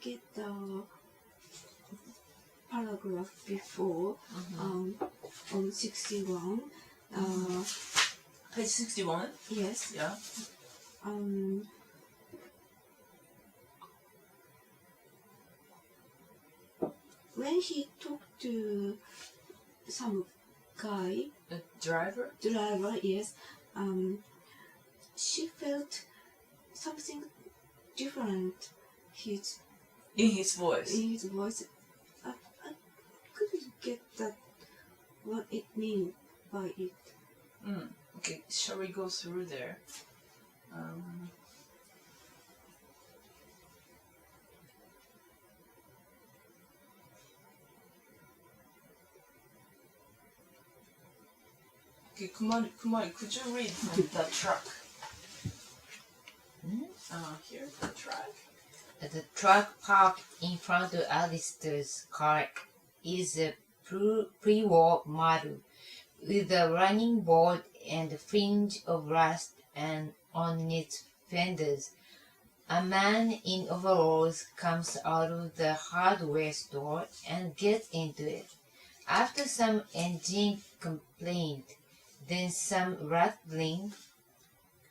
get the paragraph before on 61. Page 61? Yes. Yeah. When he talked to some guy, The driver? Yes, she felt something different In his voice. I couldn't get that what it means by it. Okay, shall we go through there? Okay, Kumari, could you read from the truck? Here, the truck. The truck parked in front of Alistair's car is a pre-war model with a running board and a fringe of rust and on its fenders. A man in overalls comes out of the hardware store and gets into it. After some engine complaint, then some rattling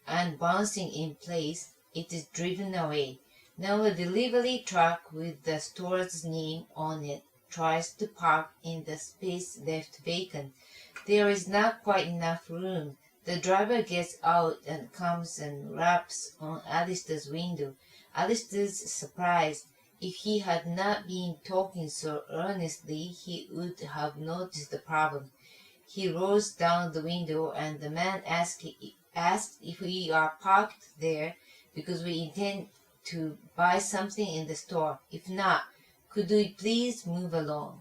and bouncing in place, it is driven away. Now a delivery truck with the store's name on it tries to park in the space left vacant. There is not quite enough room. The driver gets out and comes and raps on Alistair's window. Alistair's surprised. If he had not been talking so earnestly, he would have noticed the problem. He rolls down the window and the man asked if we are parked there because we intend to buy something in the store. If not, could we please move along?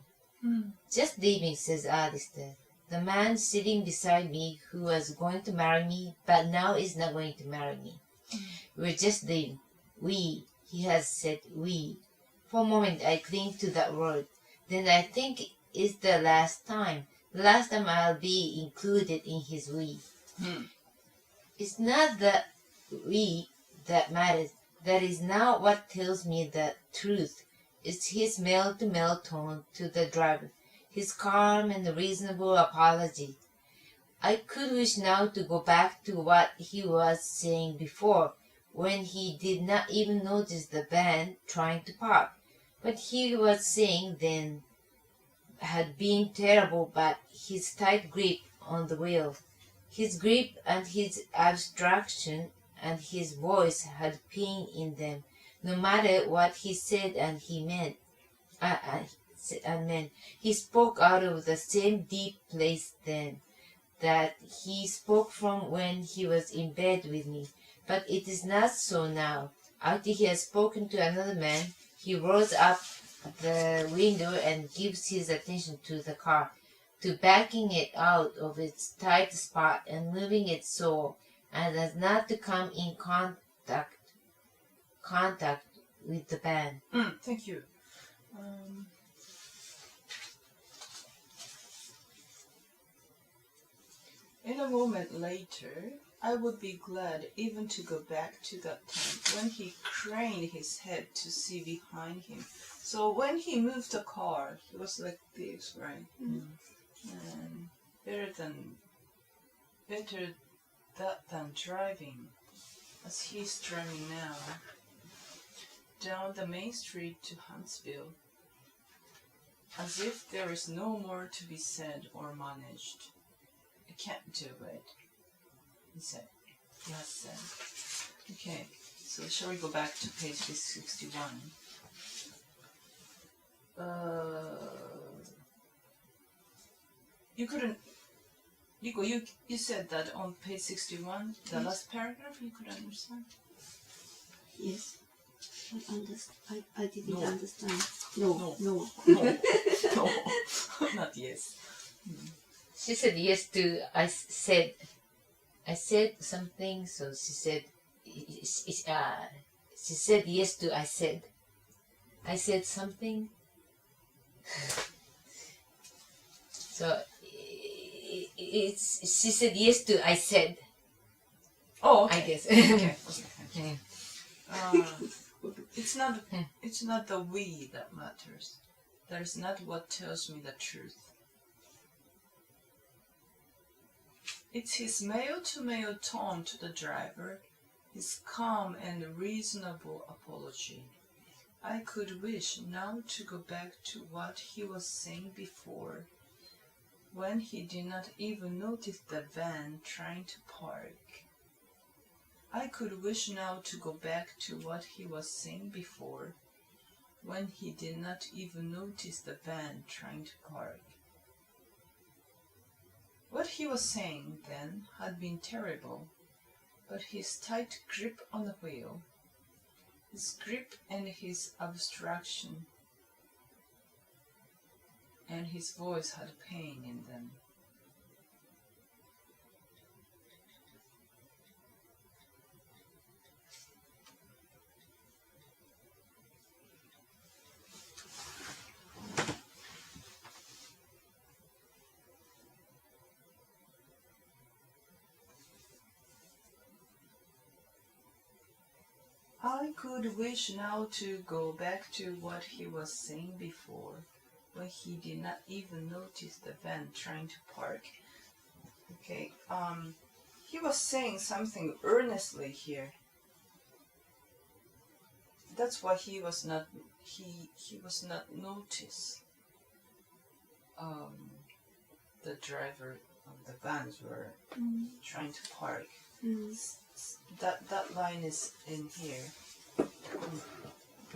Just leaving, says Alistair. The man sitting beside me who was going to marry me but now is not going to marry me. We're just leaving. We, he has said we. For a moment I cling to that word. Then I think it's the last time. The last time I'll be included in his we. It's not the we that matters. That is not what tells me the truth. It's his male-to-male tone to the driver, his calm and reasonable apology. I could wish now to go back to what he was saying before, when he did not even notice the van trying to park. What he was saying then had been terrible, but his tight grip on the wheel, his grip and his abstraction and his voice had pain in them, no matter what he said and he meant. He spoke out of the same deep place then that he spoke from when he was in bed with me. But it is not so now. After he has spoken to another man, he rolls up the window and gives his attention to the car, to backing it out of its tight spot and moving it so as not to come in contact with the van. Thank you. In a moment later, I would be glad even to go back to that time when he craned his head to see behind him. So when he moved the car, he was like this, right? And better that than driving, as he's driving now, down the main street to Huntsville, as if there is no more to be said or managed. I can't do it, he said. He has said. Okay, so shall we go back to page 61? You couldn't, Rico, you said that on page 61, the last paragraph, you could understand? Yes. I didn't understand. No. No, not yes. She said yes to, I said something, so she said yes to, I said something. So she said yes to, I said. Oh, okay. I guess. Okay. It's not the we that matters. That is not what tells me the truth. It's his male-to-male tone to the driver, his calm and reasonable apology. I could wish now to go back to what he was saying before, when he did not even notice the van trying to park. I could wish now to go back to what he was saying before, when he did not even notice the van trying to park. What he was saying then had been terrible, but his tight grip on the wheel, his grip and his abstraction, and his voice had pain in them. I could wish now to go back to what he was saying before, when he did not even notice the van trying to park. Okay, he was saying something earnestly here. That's why he was not notice. The driver of the vans were trying to park. That line is in here.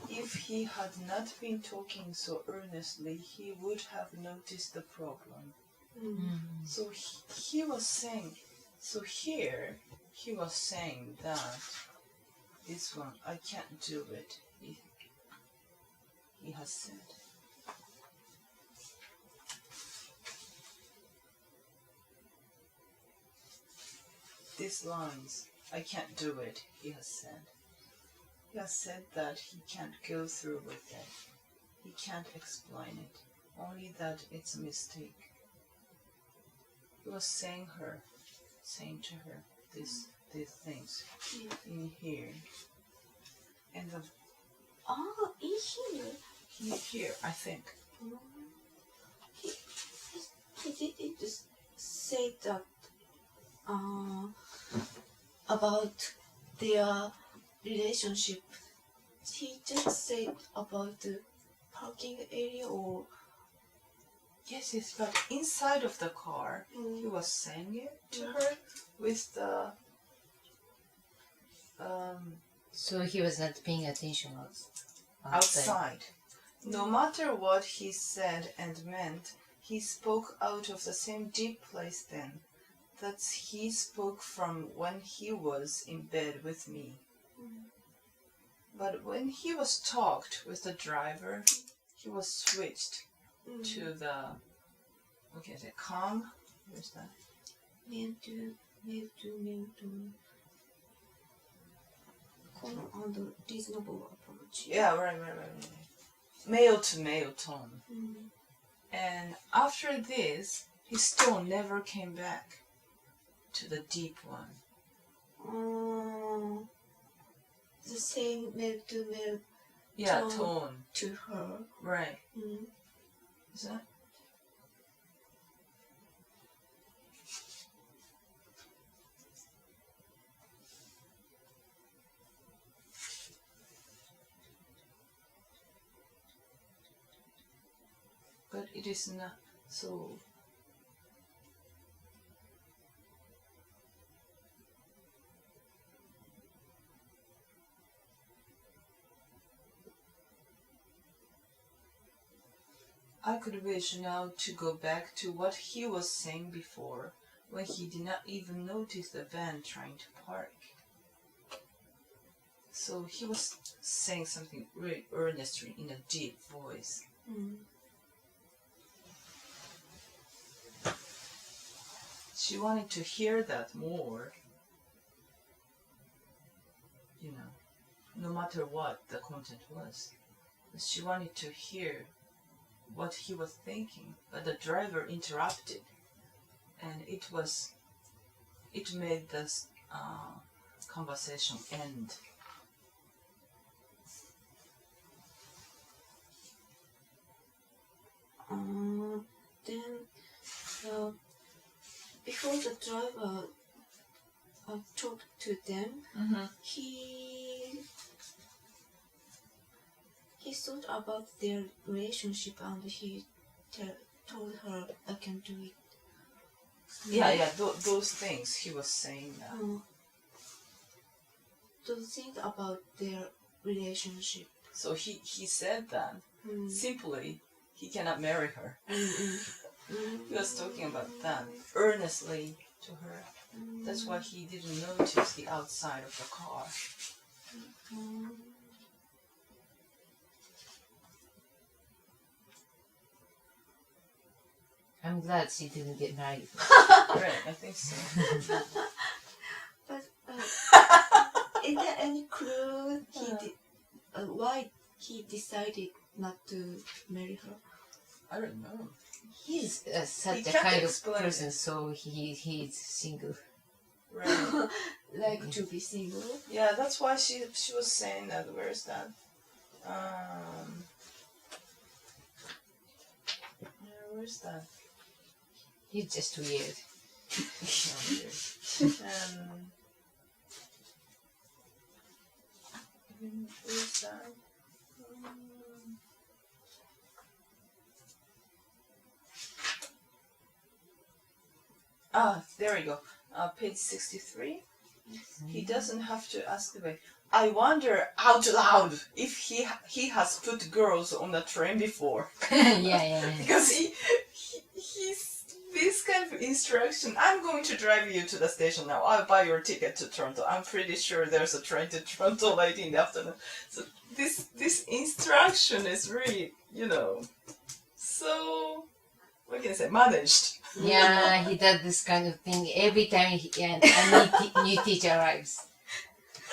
If he had not been talking so earnestly, he would have noticed the problem. So he was saying, so here he was saying that this one, I can't do it, he has said. These lines, I can't do it, he has said. He has said that he can't go through with it. He can't explain it. Only that it's a mistake. He was saying to her these things in here. And the in here, I think. He didn't just say that about their relationship. He just said about the parking area or Yes, but inside of the car, he was saying it to her with the So he was not paying attention outside. No matter what he said and meant, he spoke out of the same deep place then. That he spoke from when he was in bed with me. But when he was talked with the driver, he was switched to the, calm. Where's that? male to calm and reasonable approach. Yeah, right. Male to male tone. And after this, his tone never came back to the deep one. The same male to male tone. to her. Right. Is that? But it is not so. I could wish now to go back to what he was saying before, when he did not even notice the van trying to park. So he was saying something really earnestly in a deep voice. She wanted to hear that more, no matter what the content was. She wanted to hear what he was thinking, but the driver interrupted, and it made this conversation end. Then before the driver talked to them, he thought about their relationship and he told her, I can do it. Those things he was saying that. To think about their relationship. So he said that simply he cannot marry her. He was talking about that earnestly to her. That's why he didn't notice the outside of the car. I'm glad she didn't get married. Right, I think so. But is there any clue why he decided not to marry her? I don't know. He's such He a can't kind of explain person, it. so he's single. Right. Like to be single? Yeah, that's why she was saying that. Where is that? Where's that? He's just weird. Where's that? There we go. Page 63. He doesn't have to ask the way. I wonder out loud if he has put girls on the train before. yeah. Because he's this kind of instruction. I'm going to drive you to the station now. I'll buy your ticket to Toronto. I'm pretty sure there's a train to Toronto late in the afternoon. So this instruction is really, so what can I say, managed. Yeah, he does this kind of thing every time a new teacher arrives.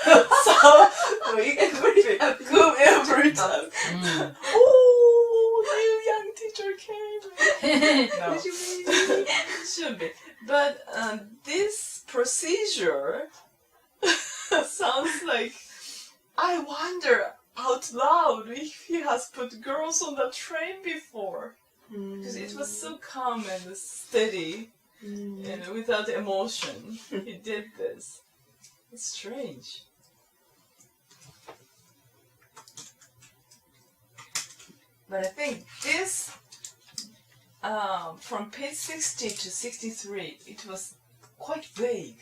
So we can really go every time. Oh, new young teacher came. No, should be. But this procedure sounds like, I wonder out loud if he has put girls on the train before. Because it was so calm and steady and without emotion. He did this. It's strange. But I think this, from page 60 to 63, it was quite vague.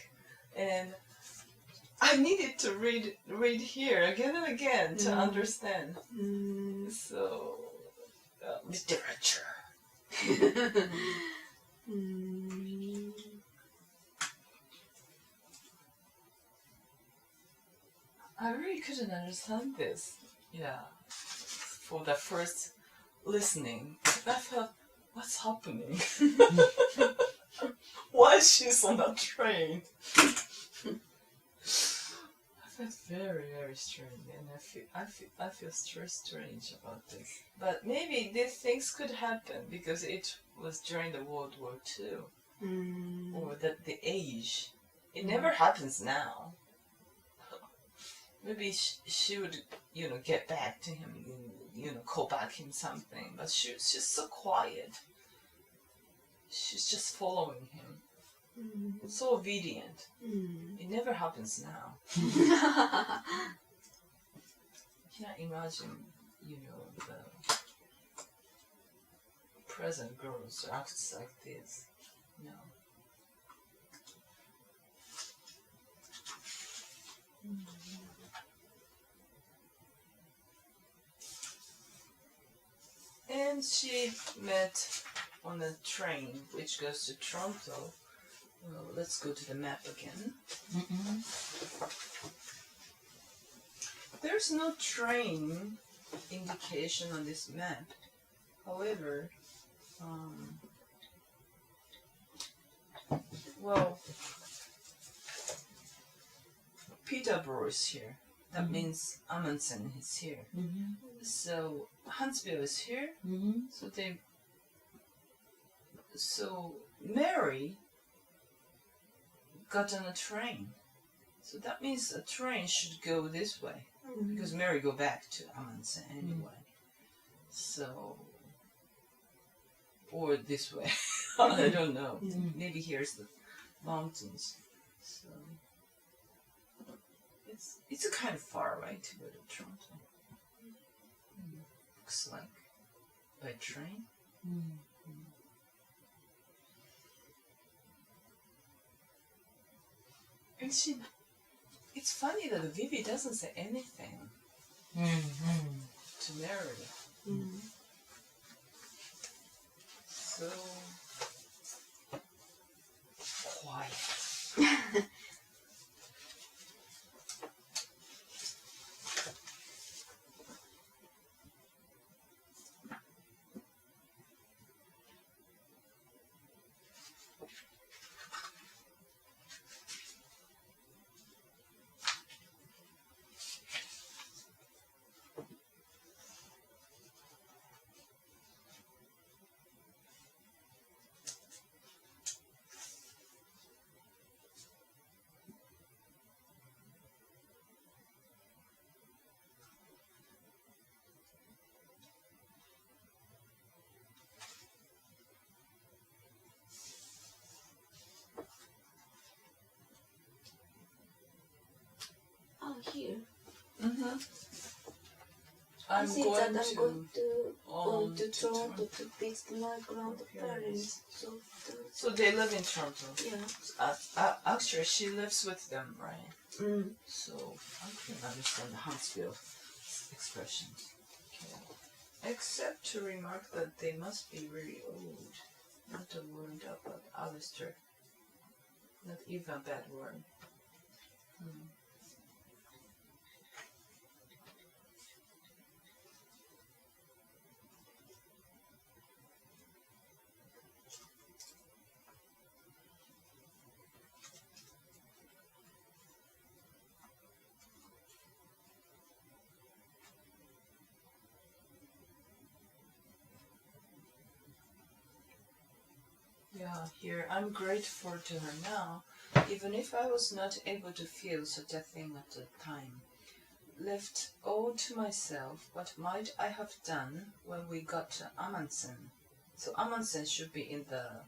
And I needed to read here again and again to understand. So, literature. I really couldn't understand this. Yeah, for the first listening, I felt, what's happening? Why she's on the train? I felt very, very strange, and I feel strange about this. But maybe these things could happen because it was during the World War II, or the age. It never happens now. Maybe she would, get back to him, call back him something. But she's just so quiet. She's just following him. So obedient. It never happens now. I can't imagine, the present girls act like this. No. And she met on a train which goes to Toronto. Well, let's go to the map again. There's no train indication on this map. However, Peterborough is here. That means Amundsen is here. So Huntsville is here. So Mary got on a train. So that means a train should go this way. Because Mary go back to Amundsen anyway. So or this way. I don't know. Mm. Maybe here's the mountains. So it's kind of far away to go to Toronto. Looks like by train. And it's funny that Vivi doesn't say anything to Mary. Mm. So quiet. Oh, here. I'm I think going that I'm to going to Toronto Toronto. to visit my grandparents. So they live in Toronto. Yeah. Actually, she lives with them, right? Mm. So I can understand the Huntsville expressions. Okay. Except to remark that they must be really old. Not a word about Alistair. Not even a bad word. Yeah, here I'm grateful to her now, even if I was not able to feel such a thing at the time. Left all to myself, what might I have done when we got to Amundsen? So Amundsen should be in the,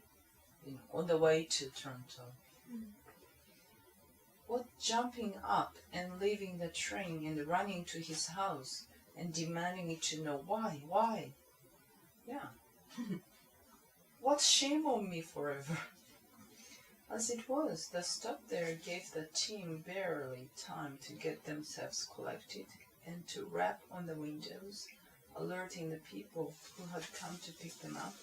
on the way to Toronto. What jumping up and leaving the train and running to his house and demanding to know why? Yeah. What shame on me forever. As it was, the stop there gave the team barely time to get themselves collected and to rap on the windows, alerting the people who had come to pick them up,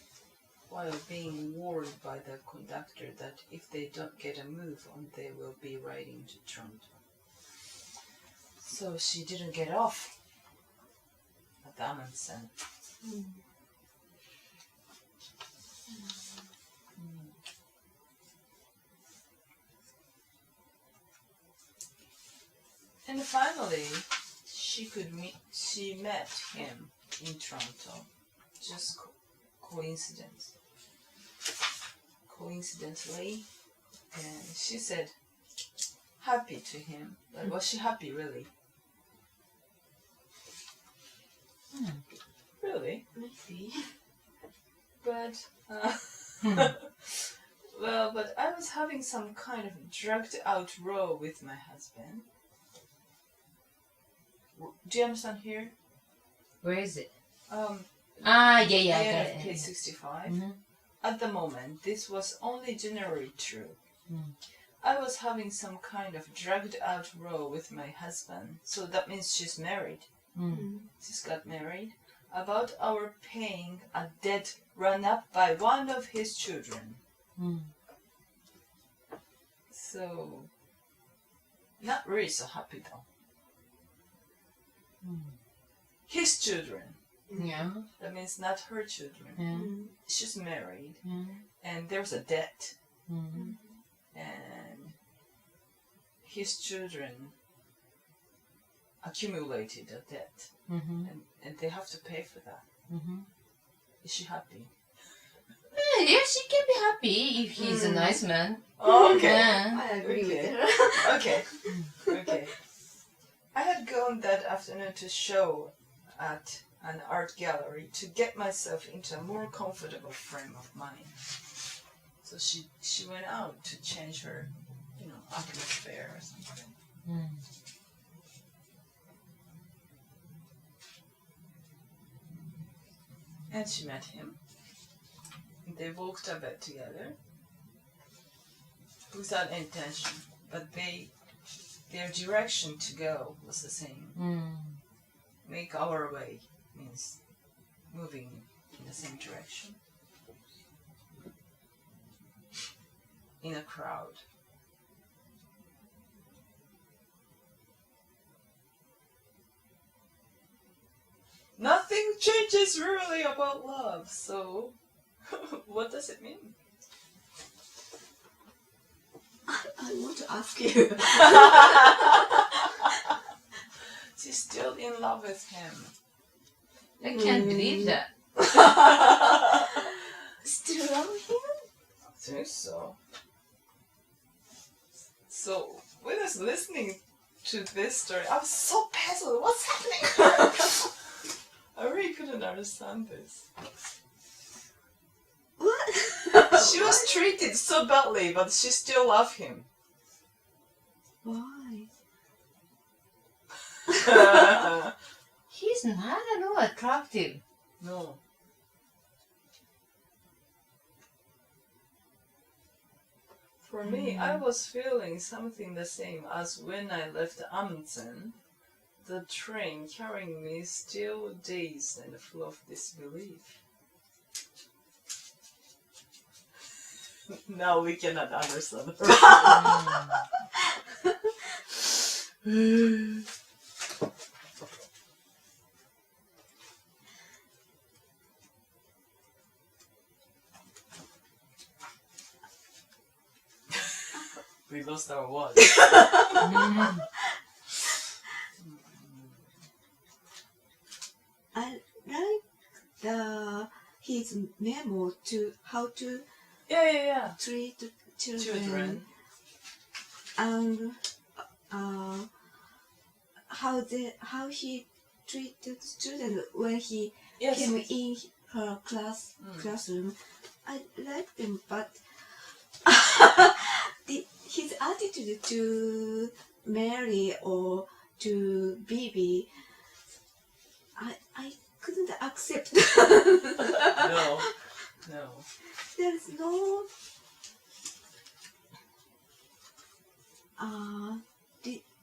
while being warned by the conductor that if they don't get a move on, they will be riding to Toronto. So she didn't get off at Amundsen. And finally, she met him in Toronto. Just coincidentally, and she said happy to him. But was she happy really? Really? Maybe. But well, but I was having some kind of dragged out row with my husband. Do you understand here? Where is it? Yeah, I got it. page 65. At the moment, this was only generally true. I was having some kind of dragged out row with my husband, so that means she's married. She's got married, about our paying a debt run up by one of his children. So, not really so happy though. His children. Yeah. That means not her children. Yeah. She's married, and there's a debt, and his children accumulated a debt, and they have to pay for that. Is she happy? Yeah, she can be happy if he's a nice man. Oh, okay. Yeah. I agree with Okay. her. Okay. I had gone that afternoon to show at an art gallery to get myself into a more comfortable frame of mind. So she went out to change her, atmosphere or something. And she met him. They walked a bit together without intention, but their direction to go was the same. Make our way means moving in the same direction. In a crowd. Nothing changes really about love, so what does it mean? I want to ask you. She's still in love with him. I can't believe that. Still love him? I think so. So, when I was listening to this story, I was so puzzled. What's happening? I really couldn't understand this. What? She was treated so badly, but she still loved him. Why? He's not at all attractive. No. For me, I was feeling something the same as when I left Amundsen. The train carrying me still dazed and full of disbelief. Now we cannot understand her. We lost our watch. I like his memo to how to Yeah. treat Children. and how he treated students when he Yes. came in her classroom. I like them, but his attitude to Mary or to Bibi, I couldn't accept. No. There's no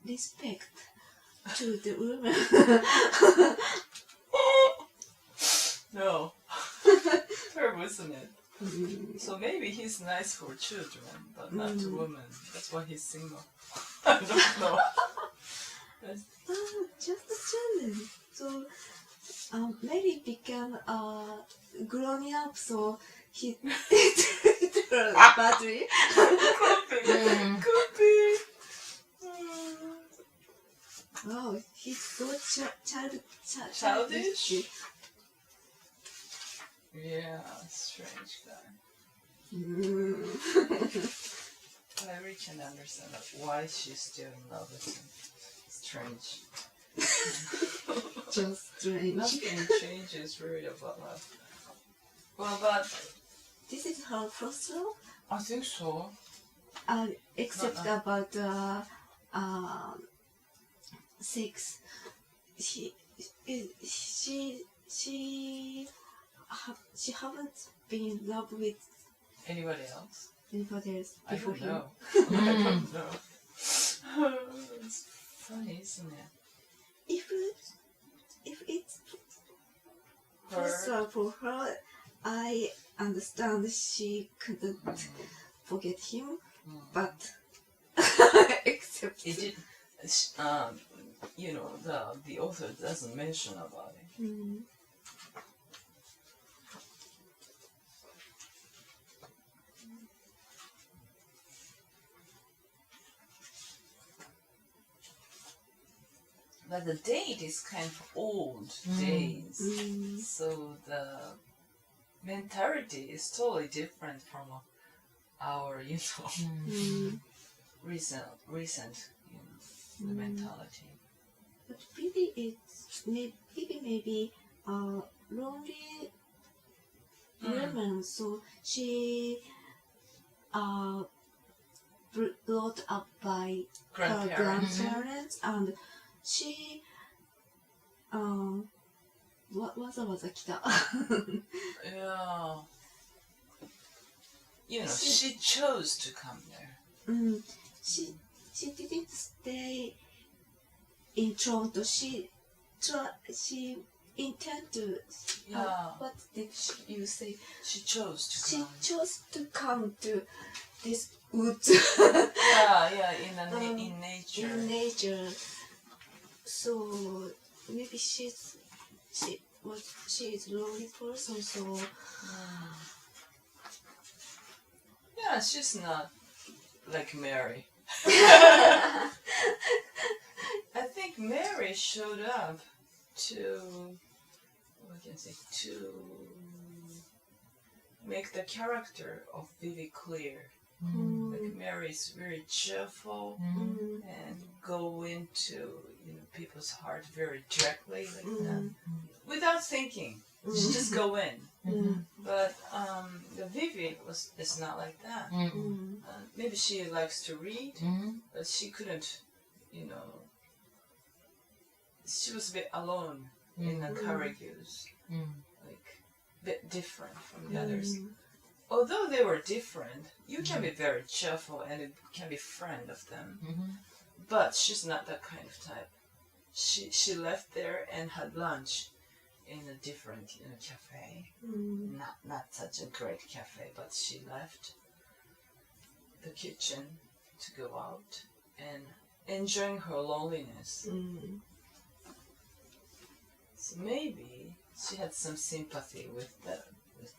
respect to the woman. No. Terrible, isn't it? So maybe he's nice for children, but not to women. That's why he's single. I don't know. Just the children. So Mary became grown up, so he treated her badly. Could be. Oh, he's so Childish? Yeah, strange guy. I really can't understand why she's still in love with him. Strange. Just strange. Nothing changes really about love. Well, but This is her first love? I think so. Except about sex. She haven't been in love with Anybody else? anybody else I before don't him. know. I don't know. It's funny, isn't it? If it's first Her. love for her, I understand she couldn't forget him, but except It did. The author doesn't mention about it. But the date is kind of old days, so the mentality is totally different from our, recent, the mentality. But maybe lonely Mm. woman, so she brought up by her Grandparents. grandparents, and she わざわざ来た。 Yeah. You know, she chose to come there. She didn't stay in Toronto. She intended to. Yeah. What did you say? She chose to She come. chose to come to this woods Yeah, in nature. in nature. So maybe she is a lonely person. So Yeah, she's not like Mary. I think Mary showed up to, what can I say, to make the character of Vivi clear. Like Mary's very cheerful and go into people's heart very directly like that, without thinking. She just go in. But the Vivi is not like that. Maybe she likes to read, but she couldn't, she was a bit alone in the Carrigou's, like a bit different from the others. Although they were different, you can be very cheerful and you can be friend of them. But she's not that kind of type. She left there and had lunch in a different cafe. Not such a great cafe, but she left the kitchen to go out and enjoying her loneliness. So maybe she had some sympathy with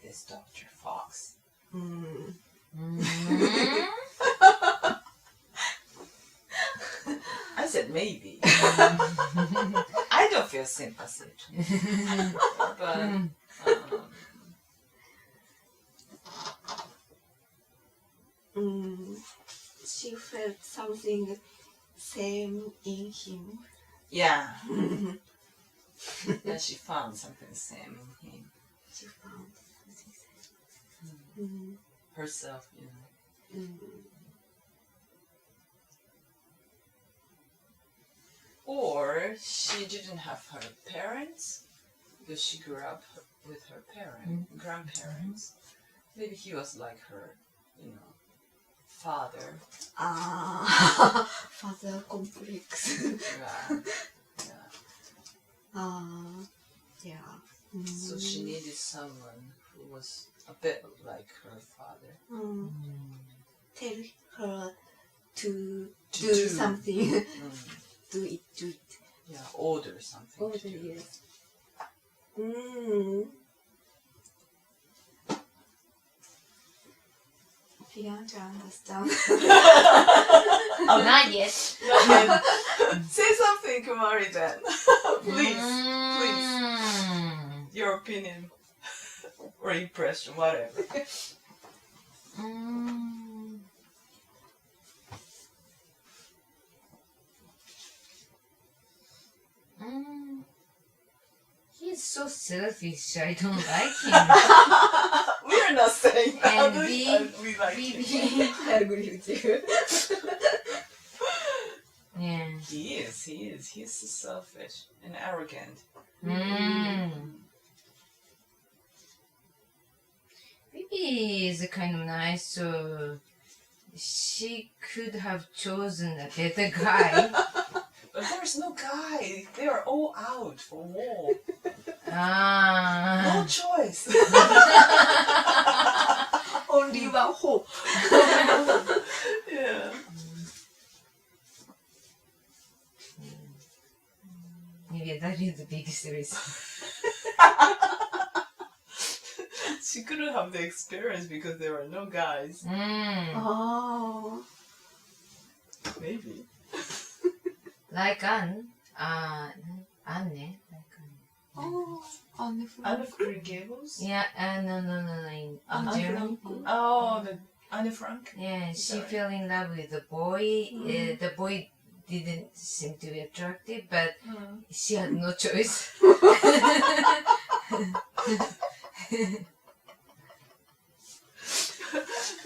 this Dr. Fox. I said maybe. I don't feel sympathy. But she felt something same in him. yeah. Yeah, she found something same in him. She found something same. Herself, Or she didn't have her parents because she grew up with her grandparents. Maybe he was like her, father. Father complex. Yeah. So she needed someone who was a bit like her father. Tell her to To do something. Do it. Yeah, order something. Order, to do. yes. Began to understand. Not yet. Say something, Kumari, then. Please. Your opinion or impression, whatever. He's so selfish. I don't like him. We are not saying that. And we like him. I agree with you. Yeah. He is. He's so selfish and arrogant. Maybe is kind of nice, so she could have chosen a better guy. But there's no guy. They are all out for war. No choice. Only one hope. Yeah. Maybe that is the biggest reason. She couldn't have the experience because there were no guys. Oh. Maybe. Like Anne, Anne. Oh. Anne of Green Gables? Yeah, no, in Germany. Oh, the Anne Frank? Yeah, she Sorry. fell in love with the boy. The boy didn't seem to be attractive, but she had no choice.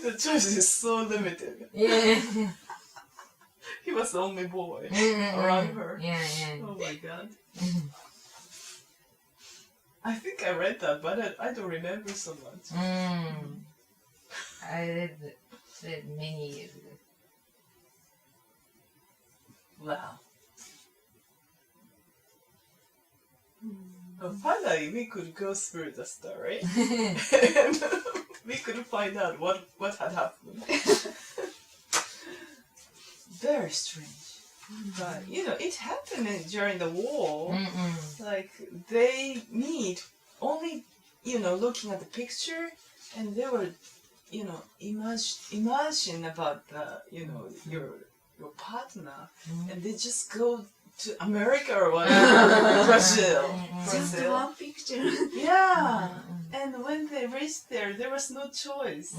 The choice is so limited. Yeah. He was the only boy around her. Yeah, yeah. Oh my god. I think I read that, but I don't remember so much. I read many years ago. Wow. Well, finally, we could go through the story and we could find out what had happened. Very strange. But, it happened during the war. Like, they meet only, looking at the picture, and they were, imagine about the, your partner, and they just go to America or whatever, Brazil. Just one picture. Yeah, and when they reached there was no choice.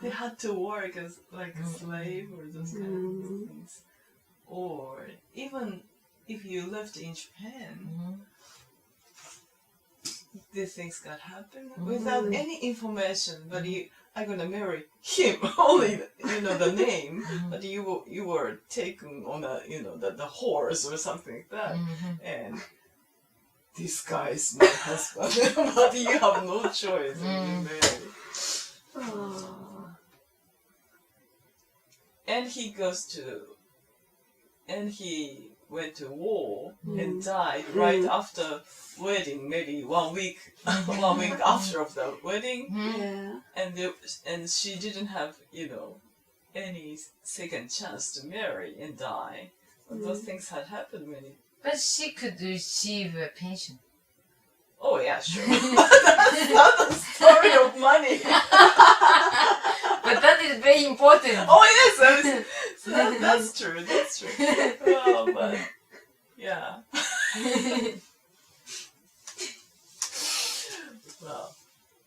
They had to work as like a slave or those kind of things. Or even if you lived in Japan, these things could happen without any information. But I'm gonna marry him, only the name. But you were taken on a the horse or something like that, and this guy is my husband. But you have no choice. And you marry. And he went to war and died right after wedding, maybe 1 week, 1 week after of the wedding. Yeah. And she didn't have, any second chance to marry and die. But those things had happened many. But she could receive a pension. Oh yeah, sure. That's not the story of money. But that is very important. Oh yes, that's true. That's true. Oh, but yeah.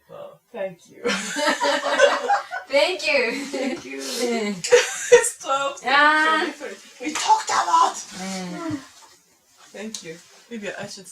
Well, thank you. Thank you. Thank you. It's 12. Ah. We talked a lot. Thank you. Maybe I should.